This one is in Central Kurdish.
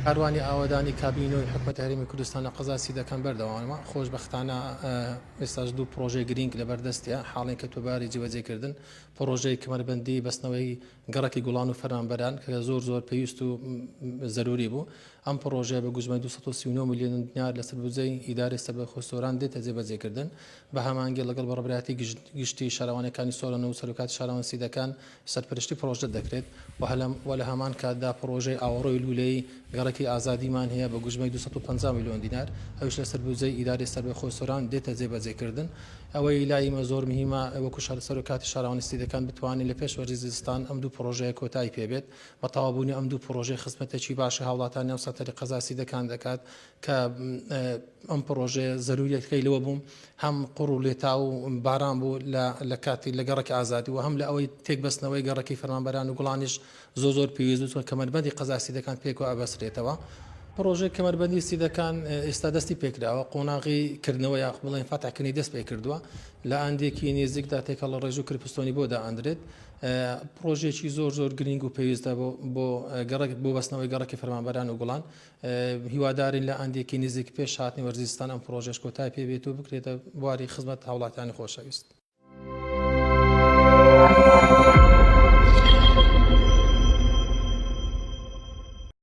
کاروانی ئاوادانی کابینەوەی حکوومەت هەرێمی کوردستان لە قەزا سیدەکان بەردەوامە خۆشبەختانە ئێستاش دوو پرۆژەی گرنگ لەبەردەستیە حاڵێن کە تۆباری جێبەجێکردن پرۆژەی کەمەربەندی بەستنەوەی گەڕەکی گوڵان و فەرمانبەران کە زۆر پێویست و زەروری بوو ئەم پرۆژەیە بە گوزمەی 239 میلیۆن دینار لەسەر بودجەی ئیدارەی سەربەخۆسۆران دێتە جێبەجێکردن بە هەمانگە لەگەڵ بەڕێبەتی گشتی شارەوانەکانی سۆران و سەرۆکاتی شارەوان سیدەکان سەرپەرشتی پرۆژە دەکرێت و لە هەمان کاتدا پرۆژەی ئاوەڕۆی لولەی گەڕێکی ئازادیمان هەیە بە گوژمەی 250 میلیۆن دینار ئەوش لەسەر بودجەی ئیدارەی سەربەخۆسۆران دێتە جێبەجێکردن ئەوەی لایمە زۆر مهمە وەکو سەرۆکاتی شارەوانی سیدەکان بتوانین لە پێش وەرزی زستان ئەم دوو پرۆژەیە کۆتایی پێبێت بە تەواوبوونی ئەم دوو پرۆژەی خزمەتێکی باشی هاوڵاتیان نێو سەتەری قەزا سیدەکان دەکات کە ئەم پرۆژەیە زەروریەتەکەی لەوە بووم هەم قوڕ و لێتا و باران بوو لە کاتی لە گەڕێکی ئازادی و هەم لە ئەوەی تێکبەستنەوەی گەڕێکی فەرمانبەران و گوڵانیش زۆر پێویست و کەمەربەندی قەزا سیدەکان پێکەوە ئەبەسرێتەوە. پرۆژەی کەمەربەندی سیدەکان ئێستا دەستی پێکراوە قۆناغی کردنەوە یا بڵێن فاتحکردنی دەست پێ کردووە لە ئەندێکی نێزیکدا تێکە لە ڕێژوو کرپستۆنی بۆ دائەندرێت پرۆژێکی زۆر گرنگ و پێویستە بۆ بەستنەوەی گەڕێکی فەرمانبەران و گوڵان هیوادارین لە ئەندێکی نزیک پێش هاتنی وەرزستان ئەم پرۆژەش کۆتای پێبێت و بکرێتە بواری خزمەت هاوڵاتیانی خۆشەویست.